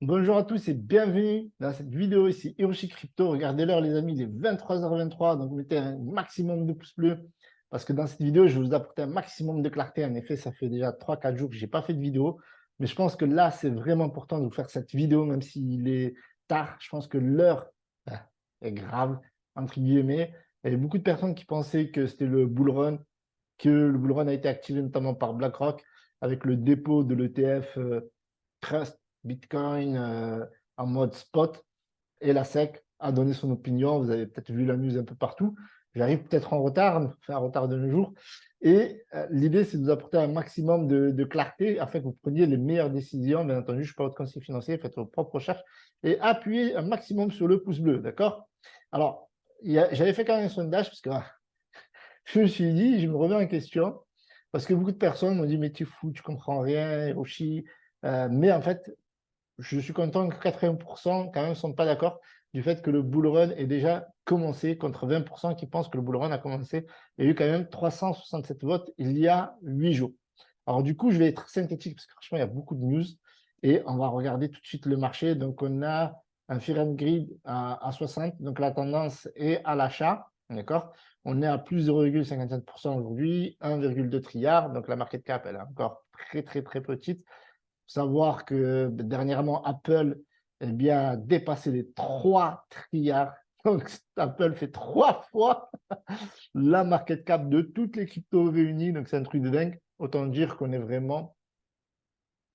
Bonjour à tous et bienvenue dans cette vidéo ici, Hiroshi Crypto. Regardez l'heure les amis, il est 23h23, donc mettez un maximum de pouces bleus parce que dans cette vidéo, je vais vous apporter un maximum de clarté. En effet, ça fait déjà 3-4 jours que je n'ai pas fait de vidéo, mais je pense que là, c'est vraiment important de vous faire cette vidéo, même s'il est tard. Je pense que l'heure est grave, entre guillemets. Il y avait beaucoup de personnes qui pensaient que c'était le bull run, que le bull run a été activé notamment par BlackRock avec le dépôt de l'ETF Trust Bitcoin en mode spot et la SEC a donné son opinion. Vous avez peut-être vu la news un peu partout. J'arrive peut-être en retard, enfin en retard de nos jours. Et l'idée, c'est de vous apporter un maximum de clarté afin que vous preniez les meilleures décisions. Bien entendu, je ne suis pas votre conseiller financier, faites vos propres recherches et appuyez un maximum sur le pouce bleu, d'accord? Alors, j'avais fait quand même un sondage parce que je me suis dit, je me remets en question parce que beaucoup de personnes m'ont dit, mais tu es fou, tu comprends rien, Hiroshi. Mais en fait, je suis content que 80% quand même ne sont pas d'accord du fait que le bull run ait déjà commencé contre 20% qui pensent que le bull run a commencé. Il y a eu quand même 367 votes il y a 8 jours. Alors du coup, je vais être synthétique parce que franchement, il y a beaucoup de news et on va regarder tout de suite le marché. Donc on a un Fear and Greed à 60, donc la tendance est à l'achat, d'accord? On est à plus 0,57% aujourd'hui, 1,2 trilliard, donc la market cap, elle est encore très petite. Savoir que dernièrement, Apple eh bien, a dépassé les 3 trilliards. Donc, Apple fait 3 fois la market cap de toutes les cryptos réunies. Donc, c'est un truc de dingue. Autant dire qu'on est vraiment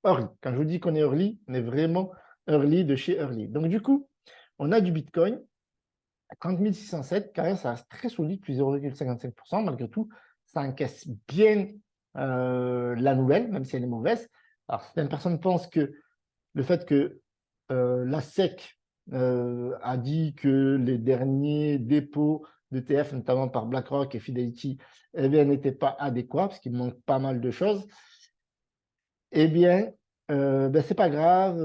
early. Quand je vous dis qu'on est early, on est vraiment early de chez early. Donc, du coup, on a du Bitcoin à 30 607. Quand même, ça reste très solide, plus 0,55%. Malgré tout, ça encaisse bien la nouvelle, même si elle est mauvaise. Alors, certaines personnes pensent que le fait que la SEC a dit que les derniers dépôts d'ETF, notamment par BlackRock et Fidelity, eh bien, n'étaient pas adéquats parce qu'il manque pas mal de choses, eh bien, ben, c'est pas grave,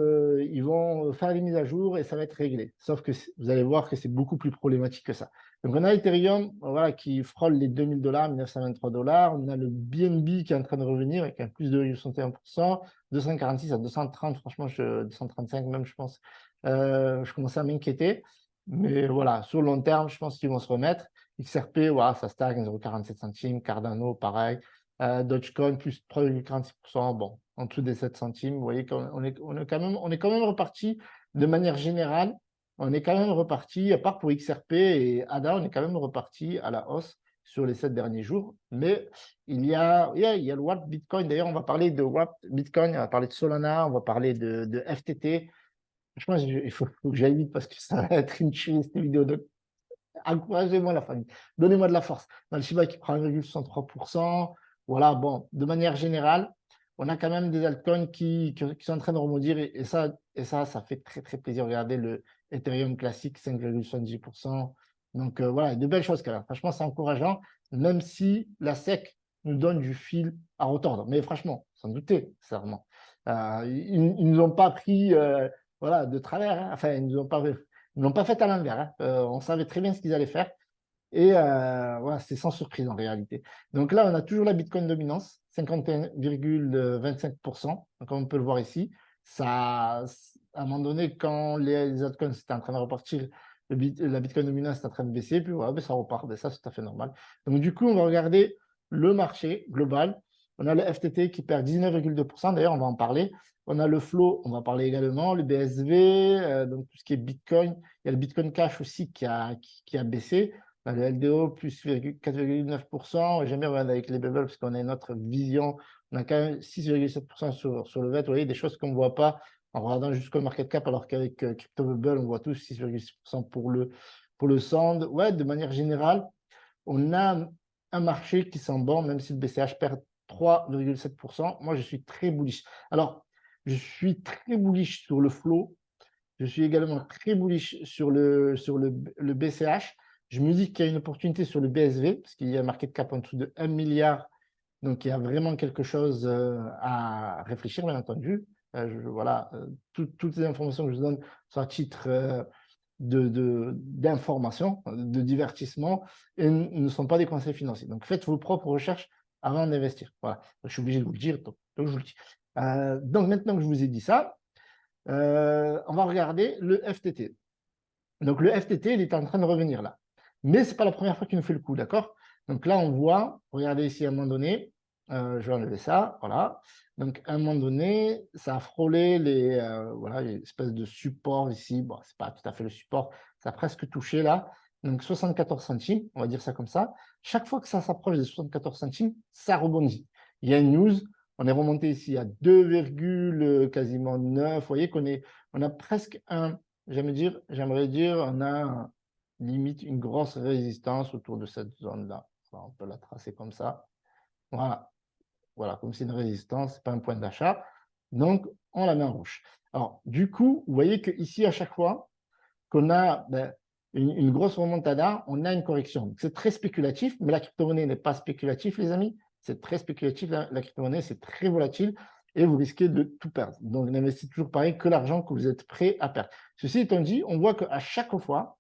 ils vont faire les mises à jour et ça va être réglé. Sauf que vous allez voir que c'est beaucoup plus problématique que ça. Donc, on a Ethereum voilà, qui frôle les 2000 $, 1923 $. On a le BNB qui est en train de revenir avec un plus de 61%, 246 à 230, franchement, 235 même, je pense. Je commençais à m'inquiéter. Mais voilà, sur le long terme, je pense qu'ils vont se remettre. XRP, voilà, ça stagne 0,47 centimes. Cardano, pareil. Dogecoin, plus 3,46%. Bon, en dessous des 7 centimes. Vous voyez qu'on est quand même reparti de manière générale. On est quand même reparti, à part pour XRP et ADA, on est quand même reparti à la hausse sur les 7 derniers jours. Mais il y a le Wrapped Bitcoin. D'ailleurs, on va parler de Wrapped Bitcoin, on va parler de Solana, on va parler de FTT. Franchement, il faut que j'aille vite parce que ça va être une tuerie cette vidéo. Donc, encouragez-moi la famille. Donnez-moi de la force. Dans le Shiba qui prend 1,63%. Voilà, bon, de manière générale, on a quand même des altcoins qui sont en train de rebondir et ça fait très plaisir. Regardez le Ethereum classique, 5,70%. Donc voilà, de belles choses quand même. Franchement, c'est encourageant, même si la SEC nous donne du fil à retordre. Mais franchement, sans douter, sincèrement. Ils ne nous ont pas pris voilà, de travers. Hein. Enfin, ils ne l'ont pas fait à l'envers. Hein. On savait très bien ce qu'ils allaient faire. Et voilà, c'est sans surprise en réalité. Donc là, on a toujours la Bitcoin dominance, 51,25%. Donc, comme on peut le voir ici, ça, à un moment donné, quand les altcoins étaient en train de repartir, la Bitcoin dominance est en train de baisser, puis voilà, ben, ça repart. Ben, ça, c'est tout à fait normal. Donc, du coup, on va regarder le marché global. On a le FTT qui perd 19,2%. D'ailleurs, on va en parler. On a le flow, on va parler également, le BSV, donc tout ce qui est Bitcoin. Il y a le Bitcoin Cash aussi qui a baissé. Le LDO plus 4,9%. J'aime bien regarder avec les bubbles parce qu'on a une autre vision. On a quand même 6,7% sur le VET. Vous voyez, des choses qu'on ne voit pas en regardant jusqu'au market cap, alors qu'avec Crypto Bubble, on voit tous 6,6% pour le SAND. Ouais, de manière générale, on a un marché qui sent bon, même si le BCH perd 3,7%. Moi, je suis très bullish. Alors, je suis très bullish sur le flow. Je suis également très bullish sur le BCH. Je me dis qu'il y a une opportunité sur le BSV, parce qu'il y a un market cap en dessous de 1 milliard. Donc, il y a vraiment quelque chose à réfléchir, bien entendu. Voilà, toutes les informations que je vous donne sont à titre d'information, de divertissement, et ne sont pas des conseils financiers. Donc, faites vos propres recherches avant d'investir. Voilà, je suis obligé de vous le dire, donc je vous le dis. Donc, maintenant que je vous ai dit ça, On va regarder le FTT. Donc, le FTT, il est en train de revenir là. Mais ce n'est pas la première fois qu'il nous fait le coup, d'accord? Donc là, on voit, regardez ici à un moment donné, je vais enlever ça, voilà. Donc, à un moment donné, ça a frôlé voilà, les espèces de support ici. Bon, ce n'est pas tout à fait le support, ça a presque touché là. Donc, 74 centimes, on va dire ça comme ça. Chaque fois que ça s'approche des 74 centimes, ça rebondit. Il y a une news, on est remonté ici à 2, quasiment 9. Vous voyez on a presque j'aimerais dire, on a limite une grosse résistance autour de cette zone-là. On peut la tracer comme ça. Voilà. Voilà, comme c'est une résistance, ce n'est pas un point d'achat. Donc, on la met en rouge. Alors, du coup, vous voyez qu'ici, à chaque fois qu'on a une grosse remontada, on a une correction. C'est très spéculatif, mais la crypto-monnaie n'est pas spéculatif, les amis. C'est très spéculatif. La crypto-monnaie, c'est très volatile et vous risquez de tout perdre. Donc, n'investissez toujours pareil que l'argent que vous êtes prêt à perdre. Ceci étant dit, on voit qu'à chaque fois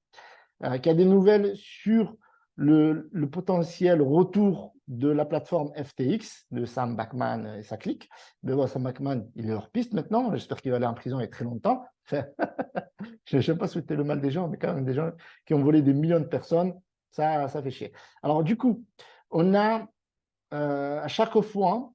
qu'il y a des nouvelles sur le potentiel retour de la plateforme FTX, de Sam Bankman et sa clique. Mais bon, Sam Bankman, il est hors piste maintenant. J'espère qu'il va aller en prison il y a très longtemps. Enfin, je n'aime pas souhaiter le mal des gens, mais quand même des gens qui ont volé des millions de personnes, ça fait chier. Alors du coup, on a à chaque fois,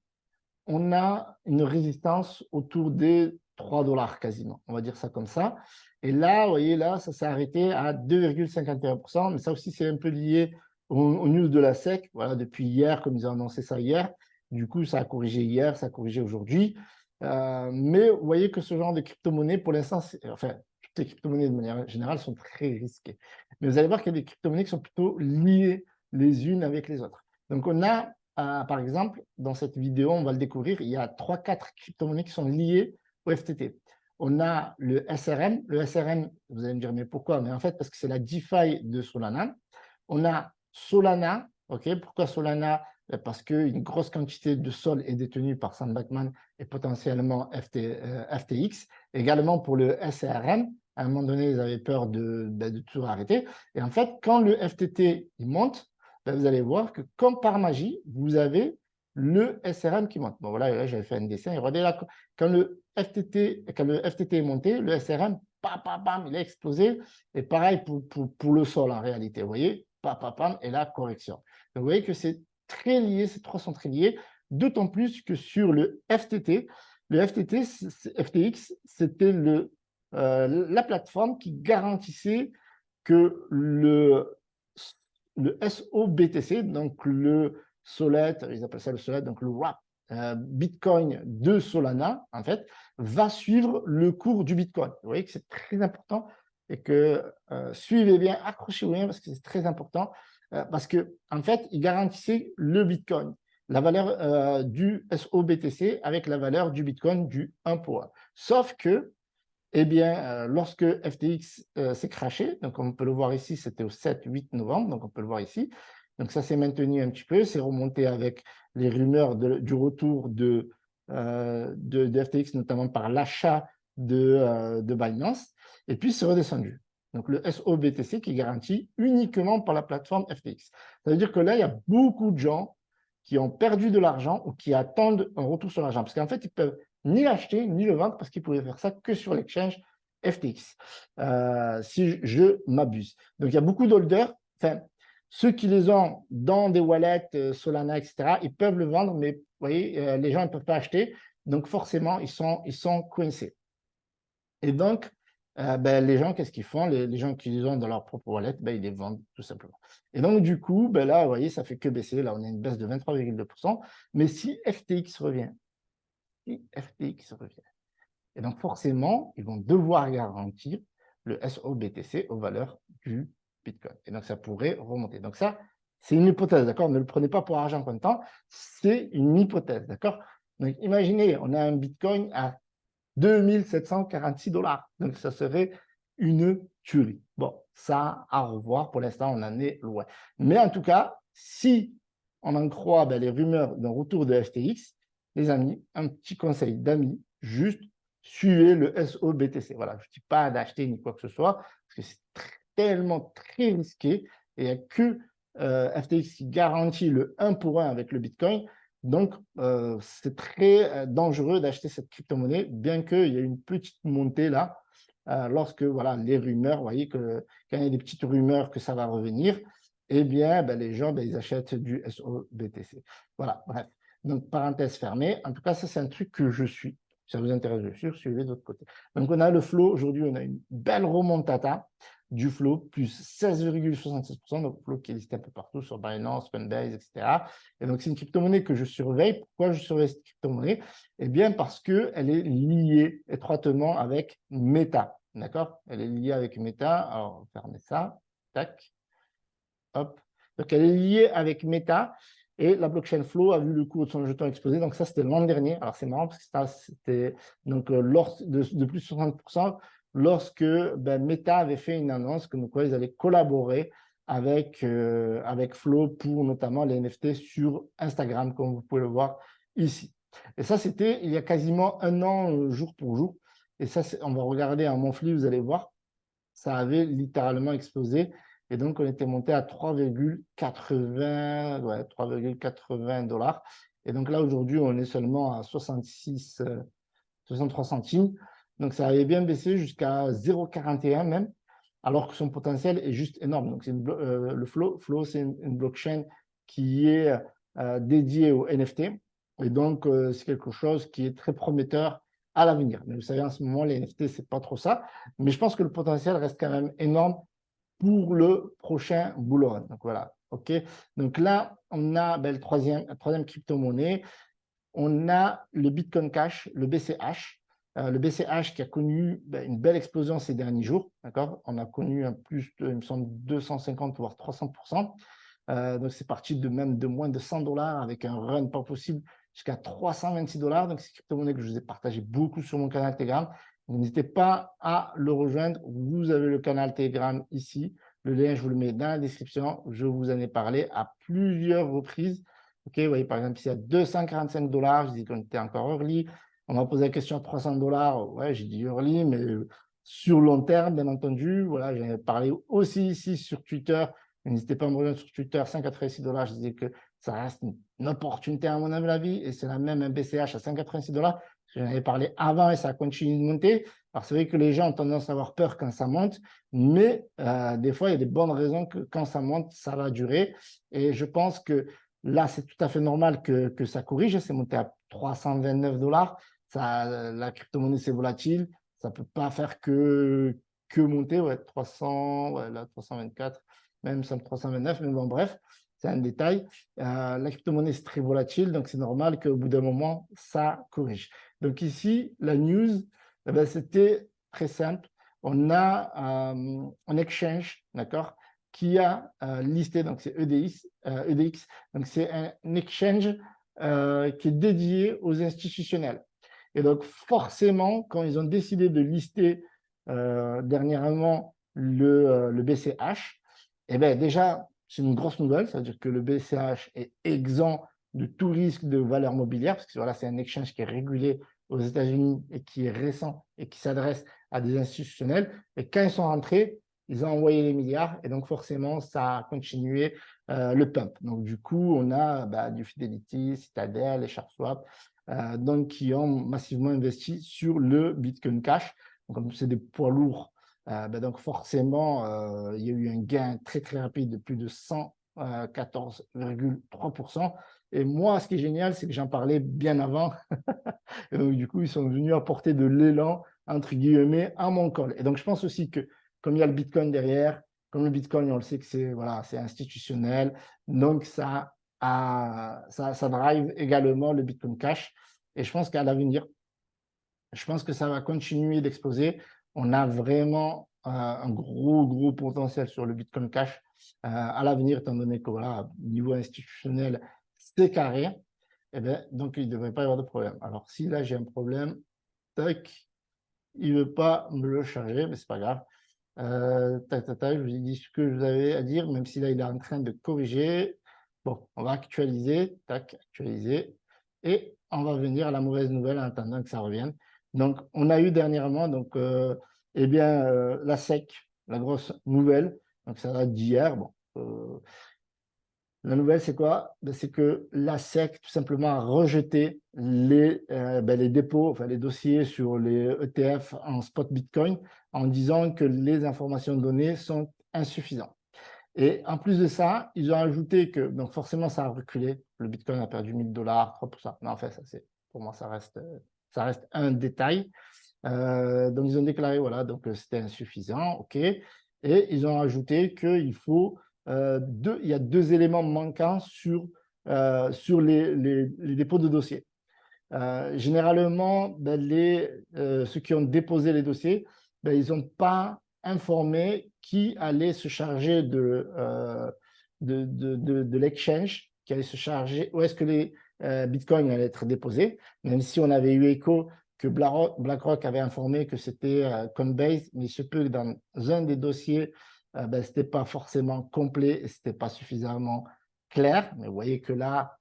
on a une résistance autour des 3 $ quasiment, on va dire ça comme ça. Et là, vous voyez, là, ça s'est arrêté à 2,51%, mais ça aussi, c'est un peu lié aux news de la SEC, voilà, depuis hier, comme ils ont annoncé ça hier. Du coup, ça a corrigé hier, ça a corrigé aujourd'hui. Mais vous voyez que ce genre de crypto-monnaies, pour l'instant, enfin, toutes les crypto-monnaies de manière générale sont très risquées. Mais vous allez voir qu'il y a des crypto-monnaies qui sont plutôt liées les unes avec les autres. Donc, on a par exemple, dans cette vidéo, on va le découvrir, il y a 3-4 crypto-monnaies qui sont liées au FTT. On a le SRM. Le SRM, vous allez me dire, mais pourquoi? Mais en fait, parce que c'est la DeFi de Solana. On a Solana. Pourquoi Solana? Parce qu'une grosse quantité de sol est détenue par Sam Bankman et potentiellement FTX. Également pour le SRM, à un moment donné, ils avaient peur de tout arrêter. Et en fait, quand le FTT il monte, vous allez voir que comme par magie, vous avez le SRM qui monte. Bon, voilà, là, j'avais fait un dessin. Et regardez là, quand le FTT est monté, le SRM, bam, il a explosé. Et pareil pour le sol en réalité. Vous voyez, bam, et la correction. Donc, vous voyez que c'est très lié, ces trois sont très liés, d'autant plus que sur le FTT, FTX, c'était la plateforme qui garantissait que le SOBTC, donc le Solette, ils appellent ça le Solette, donc le wrap Bitcoin de Solana, en fait, va suivre le cours du Bitcoin. Vous voyez que c'est très important et que suivez bien, accrochez-vous bien parce que c'est très important parce que en fait, il garantissait le Bitcoin, la valeur du SOBTC avec la valeur du Bitcoin du 1 pour 1. Sauf que eh bien, lorsque FTX s'est crashé, donc on peut le voir ici, c'était au 7-8 novembre, donc on peut le voir ici. Donc ça s'est maintenu un petit peu, c'est remonté avec les rumeurs du retour de FTX, notamment par l'achat de Binance, et puis c'est redescendu. Donc le SOBTC qui est garanti uniquement par la plateforme FTX. Ça veut dire que là, il y a beaucoup de gens qui ont perdu de l'argent ou qui attendent un retour sur l'argent. Parce qu'en fait, ils peuvent ni l'acheter, ni le vendre, parce qu'ils pouvaient faire ça que sur l'exchange FTX, si je m'abuse. Donc, il y a beaucoup d'holders, enfin, ceux qui les ont dans des wallets, Solana, etc., ils peuvent le vendre, mais vous voyez, les gens ne peuvent pas acheter, donc forcément, ils sont coincés. Et donc, les gens, qu'est-ce qu'ils font? Les gens qui les ont dans leur propre wallet, ils les vendent tout simplement. Et donc, du coup, là, vous voyez, ça fait que baisser. Là, on a une baisse de 23,2%. Mais si FTX revient, et donc forcément, ils vont devoir garantir le SOBTC aux valeurs du Bitcoin. Et donc, ça pourrait remonter. Donc ça, c'est une hypothèse, d'accord? Ne le prenez pas pour argent comptant, c'est une hypothèse, d'accord? Donc, imaginez, on a un Bitcoin à 2746 $. Donc, ça serait une tuerie. Bon, ça, à revoir. Pour l'instant, on en est loin. Mais en tout cas, si on en croit les rumeurs d'un retour de FTX, les amis, un petit conseil d'amis, juste suivez le SOBTC. Voilà, je ne dis pas d'acheter ni quoi que ce soit, parce que c'est tellement très risqué. Et il n'y a que FTX qui garantit le 1 pour 1 avec le Bitcoin. Donc, c'est très dangereux d'acheter cette crypto-monnaie, bien qu'il y ait une petite montée là, lorsque voilà, les rumeurs, vous voyez que quand il y a des petites rumeurs que ça va revenir, eh bien, ben, les gens, ben, ils achètent du SOBTC. Voilà, bref. Donc, parenthèse fermée. En tout cas, ça, c'est un truc que je suis. Si ça vous intéresse, bien sûr, suivez de l'autre côté. Donc, on a le flow. Aujourd'hui, on a une belle remontata du flow, plus 16,66%. Donc, flow qui est listé un peu partout sur Binance, Coinbase, etc. Et donc, c'est une crypto-monnaie que je surveille. Pourquoi je surveille cette crypto-monnaie? Eh bien, parce qu'elle est liée étroitement avec Meta. D'accord? Elle est liée avec Meta. Alors, on va fermer ça. Tac. Hop. Donc, elle est liée avec Meta. Et la blockchain Flow a vu le cours de son jeton exploser. Donc, ça, c'était l'an dernier. Alors, c'est marrant parce que c'était donc de plus de 60% lorsque Meta avait fait une annonce comme quoi ils allaient collaborer avec Flow pour notamment les NFT sur Instagram, comme vous pouvez le voir ici. Et ça, c'était il y a quasiment un an, jour pour jour. Et ça, on va regarder un monthly, vous allez voir, ça avait littéralement explosé. Et donc, on était monté à 3,80 $. Et donc là, aujourd'hui, on est seulement à 63 centimes. Donc, ça avait bien baissé jusqu'à 0,41 même, alors que son potentiel est juste énorme. Donc, le Flow, c'est une blockchain qui est dédiée au NFT. Et donc, c'est quelque chose qui est très prometteur à l'avenir. Mais vous savez, en ce moment, les NFT, c'est pas trop ça. Mais je pense que le potentiel reste quand même énorme pour le prochain bull run. Donc voilà, OK. Donc là, on a la troisième crypto-monnaie. On a le Bitcoin Cash, le BCH. Le BCH qui a connu une belle explosion ces derniers jours. D'accord. On a connu un plus de, il me semble, 250 voire 300%. Donc c'est parti de même de moins de 100 $ avec un run pas possible jusqu'à 326 $. Donc c'est une crypto-monnaie que je vous ai partagé beaucoup sur mon canal Telegram. N'hésitez pas à le rejoindre. Vous avez le canal Telegram ici. Le lien, je vous le mets dans la description. Je vous en ai parlé à plusieurs reprises. OK, vous voyez, par exemple, ici à 245 $, je dis qu'on était encore early. On m'a posé la question à 300 $. Ouais, j'ai dit early, mais sur long terme, bien entendu. Voilà, j'en ai parlé aussi ici sur Twitter. N'hésitez pas à me rejoindre sur Twitter, 186 $. Je disais que ça reste une opportunité à mon avis. Et c'est la même un BCH à 186 $. J'en avais parlé avant et ça continue de monter. Alors, c'est vrai que les gens ont tendance à avoir peur quand ça monte, mais des fois, il y a des bonnes raisons que quand ça monte, ça va durer. Et je pense que là, c'est tout à fait normal que ça corrige. C'est monté à 329 $. Ça, la crypto-monnaie, c'est volatile. Ça ne peut pas faire que monter. Ouais, 300, ouais, là, 324, même 329. Mais bon, bref, c'est un détail. La crypto-monnaie, c'est très volatile. Donc, c'est normal qu'au bout d'un moment, ça corrige. Donc, ici, la news, eh ben, c'était très simple. On a un exchange, d'accord, qui a listé, donc c'est EDX, donc c'est un exchange qui est dédié aux institutionnels. Et donc forcément, quand ils ont décidé de lister dernièrement le BCH, eh bien déjà, c'est une grosse nouvelle, c'est-à-dire que le BCH est exempt de tout risque de valeur mobilière, parce que voilà, c'est un exchange qui est régulé aux États-Unis et qui est récent et qui s'adresse à des institutionnels. Et quand ils sont rentrés, ils ont envoyé les milliards et donc forcément, ça a continué le pump. Donc du coup, on a du Fidelity, Citadel, et SharpSwap, donc qui ont massivement investi sur le Bitcoin Cash. Donc, comme c'est des poids lourds, donc forcément, il y a eu un gain très très rapide de plus de 114,3%. Et moi, ce qui est génial, c'est que j'en parlais bien avant. Et donc, du coup, ils sont venus apporter de l'élan, entre guillemets, à mon call. Et donc, je pense aussi que, comme il y a le Bitcoin derrière, comme le Bitcoin, on le sait que c'est voilà, institutionnel, donc ça drive également le Bitcoin Cash. Et je pense qu'à l'avenir, je pense que ça va continuer d'exploser. On a vraiment un gros potentiel sur le Bitcoin Cash à l'avenir, étant donné que voilà, niveau institutionnel, c'est carré. Eh bien, donc, il ne devrait pas y avoir de problème. Alors, si là, j'ai un problème, tac, il ne veut pas me le charger, mais ce n'est pas grave. Je vous ai dit ce que je vous avais à dire, même si là, il est en train de corriger. Bon, on va actualiser, tac, actualiser. Et on va venir à la mauvaise nouvelle en attendant que ça revienne. Donc, on a eu dernièrement la SEC, la grosse nouvelle. Donc, ça date d'hier. Bon, La nouvelle, c'est quoi? Ben, c'est que la SEC, tout simplement, a rejeté les dépôts, enfin les dossiers sur les ETF en spot Bitcoin en disant que les informations données sont insuffisantes. Et en plus de ça, ils ont ajouté que, donc forcément, ça a reculé. Le Bitcoin a perdu 1000 $, 3%. Mais en fait, pour moi, ça reste un détail. Donc, ils ont déclaré, voilà, donc c'était insuffisant, OK. Et ils ont ajouté qu'il faut il y a deux éléments manquants sur les dépôts de dossiers. Généralement, ceux qui ont déposé les dossiers, ils n'ont pas informé qui allait se charger de l'exchange, qui allait se charger, où est-ce que les bitcoins allaient être déposés, même si on avait eu écho que BlackRock avait informé que c'était Coinbase, mais il se peut que dans un des dossiers, ce n'était pas forcément complet et ce n'était pas suffisamment clair. Mais vous voyez que là,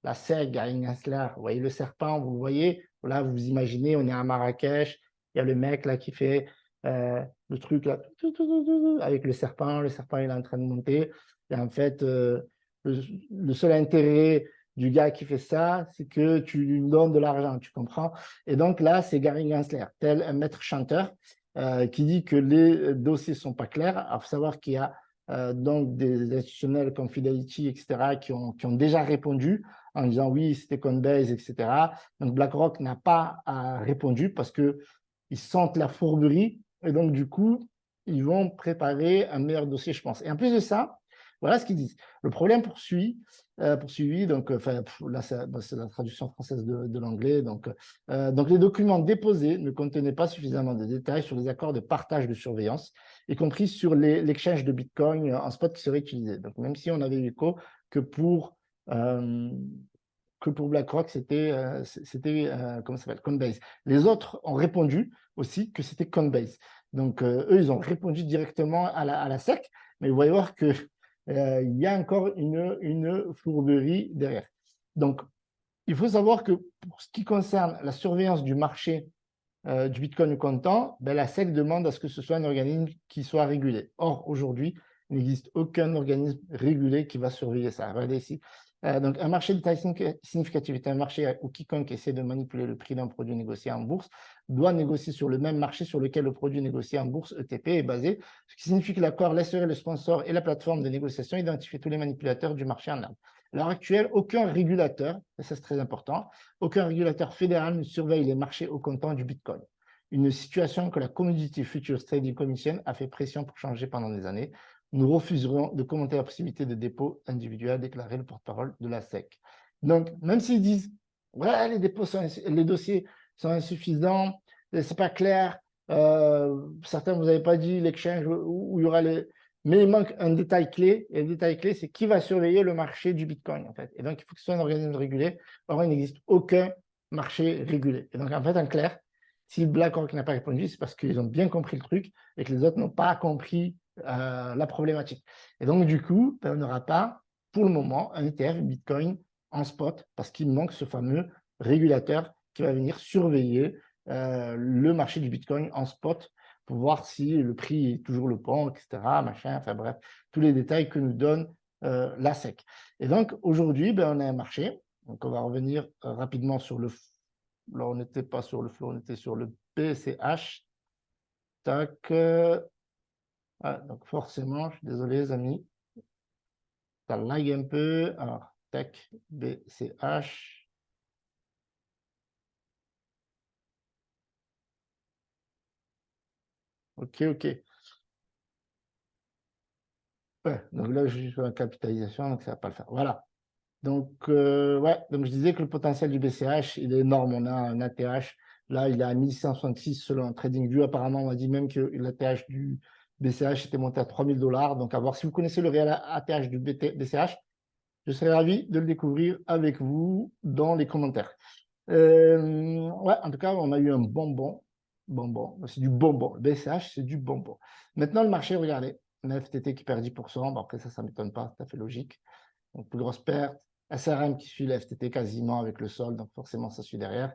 la SEC, Gary Gensler, vous voyez le serpent, vous le voyez, là vous vous imaginez, on est à Marrakech, il y a le mec là qui fait le truc là, avec le serpent il est en train de monter, et en fait, le seul intérêt du gars qui fait ça, c'est que tu lui donnes de l'argent, tu comprends? Et donc là, c'est Gary Gensler, tel un maître chanteur, qui dit que les dossiers ne sont pas clairs. Il faut savoir qu'il y a donc des institutionnels comme Fidelity, etc., qui ont déjà répondu en disant oui, c'était Coinbase, etc. Donc BlackRock n'a pas répondu parce qu'ils sentent la fourberie et donc du coup, ils vont préparer un meilleur dossier, je pense. Et en plus de ça, voilà ce qu'ils disent. Le problème poursuivi, donc, là, c'est la traduction française de l'anglais. Donc, les documents déposés ne contenaient pas suffisamment de détails sur les accords de partage de surveillance, y compris sur l'exchange de Bitcoin en spot qui serait utilisé. Donc, même si on avait eu écho que pour BlackRock, c'était comment ça s'appelle, Coinbase. Les autres ont répondu aussi que c'était Coinbase. Donc, eux, ils ont répondu directement à la SEC, mais vous voyez voir que il y a encore une fourberie derrière. Donc, il faut savoir que pour ce qui concerne la surveillance du marché du Bitcoin au comptant, la SEC demande à ce que ce soit un organisme qui soit régulé. Or, aujourd'hui, il n'existe aucun organisme régulé qui va surveiller ça. Regardez ici. Donc, un marché de taille significative est un marché où quiconque essaie de manipuler le prix d'un produit négocié en bourse doit négocier sur le même marché sur lequel le produit négocié en bourse ETP est basé, ce qui signifie que l'accord laisserait le sponsor et la plateforme de négociation identifier tous les manipulateurs du marché en herbe. À l'heure actuelle, aucun régulateur, et ça c'est très important, aucun régulateur fédéral ne surveille les marchés au comptant du Bitcoin. Une situation que la Commodity Futures Trading Commission a fait pression pour changer pendant des années. Nous refuserons de commenter la possibilité de dépôt individuel, a déclaré le porte-parole de la SEC. Donc, même s'ils disent, ouais, les dossiers sont insuffisants, c'est pas clair, certains, vous n'avez pas dit l'exchange où il y aura les... Mais il manque un détail clé, et le détail clé, c'est qui va surveiller le marché du Bitcoin, en fait. Et donc, il faut que ce soit un organisme régulé. Or, il n'existe aucun marché régulé. Et donc, en fait, en clair, si BlackRock n'a pas répondu, c'est parce qu'ils ont bien compris le truc et que les autres n'ont pas compris la problématique. Et donc, du coup, on n'aura pas, pour le moment, un ETF Bitcoin en spot parce qu'il manque ce fameux régulateur qui va venir surveiller le marché du Bitcoin en spot pour voir si le prix est toujours le bon, etc., machin, enfin bref, tous les détails que nous donne la SEC. Et donc, aujourd'hui, on a un marché. Donc, on va revenir rapidement sur le là, on n'était pas sur le flow, on était sur le BCH. Tac. Donc forcément, je suis désolé, les amis. Ça lag un peu. Alors, tac, BCH. OK, OK. Ouais, donc là, je suis sur la capitalisation, donc ça ne va pas le faire. Voilà. Donc, ouais, donc je disais que le potentiel du BCH, il est énorme. On a un ATH, là, il est à 1166 selon TradingView. Apparemment, on m'a dit même que l'ATH du BCH était monté à 3000 $. Donc, à voir si vous connaissez le réel ATH du BCH, je serais ravi de le découvrir avec vous dans les commentaires. Ouais, en tout cas, on a eu un bonbon. Bonbon, c'est du bonbon. Le BCH, c'est du bonbon. Maintenant, le marché, regardez, un FTT qui perd 10%. Bon, après, ça ne m'étonne pas, c'est tout à fait logique. Donc, plus grosse perte. SRM qui suit le FTT quasiment avec le sol, donc forcément, ça suit derrière.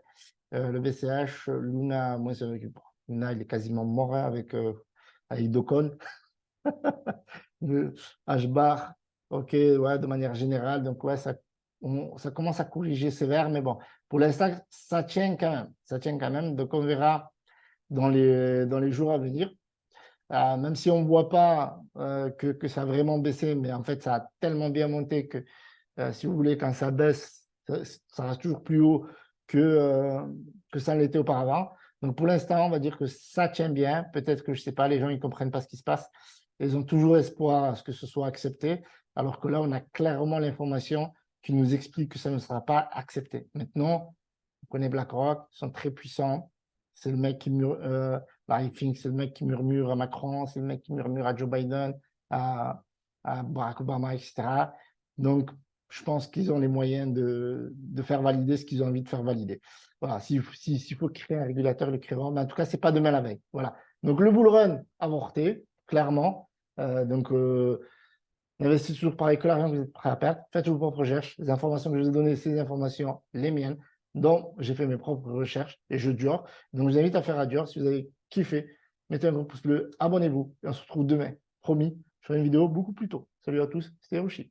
Le BCH, Luna, moins 0,8%. Luna, il est quasiment mort avec Docon. Le H-bar, Ok, ouais, de manière générale. Donc, ouais, ça commence à corriger sévère, mais bon, pour l'instant, ça tient quand même. Ça tient quand même. Donc, on verra dans les jours à venir. Même si on ne voit pas que ça a vraiment baissé, mais en fait, ça a tellement bien monté que, si vous voulez, quand ça baisse, ça reste toujours plus haut que ça l'était auparavant. Donc, pour l'instant, on va dire que ça tient bien. Peut-être que, je ne sais pas, les gens ne comprennent pas ce qui se passe. Ils ont toujours espoir à ce que ce soit accepté, alors que là, on a clairement l'information qui nous explique que ça ne sera pas accepté. Maintenant, on connaît BlackRock, ils sont très puissants. C'est le mec qui Larry Fink, c'est le mec qui murmure à Macron, c'est le mec qui murmure à Joe Biden, à Barack Obama, etc. Donc, je pense qu'ils ont les moyens de faire valider ce qu'ils ont envie de faire valider. Voilà, s'il faut créer un régulateur, ils le créeront. Mais en tout cas, ce n'est pas demain la veille. Voilà. Donc, le bull run avorté, clairement. Investissez toujours pareil que l'argent que vous êtes prêt à perdre. Faites vos propres recherches. Les informations que je vous ai données, c'est des informations, les miennes, dont j'ai fait mes propres recherches et je dure. Donc, je vous invite à faire à Dior. Si vous avez kiffé, mettez un gros pouce bleu, abonnez-vous et on se retrouve demain. Promis, je ferai une vidéo beaucoup plus tôt. Salut à tous, c'était Hiroshi.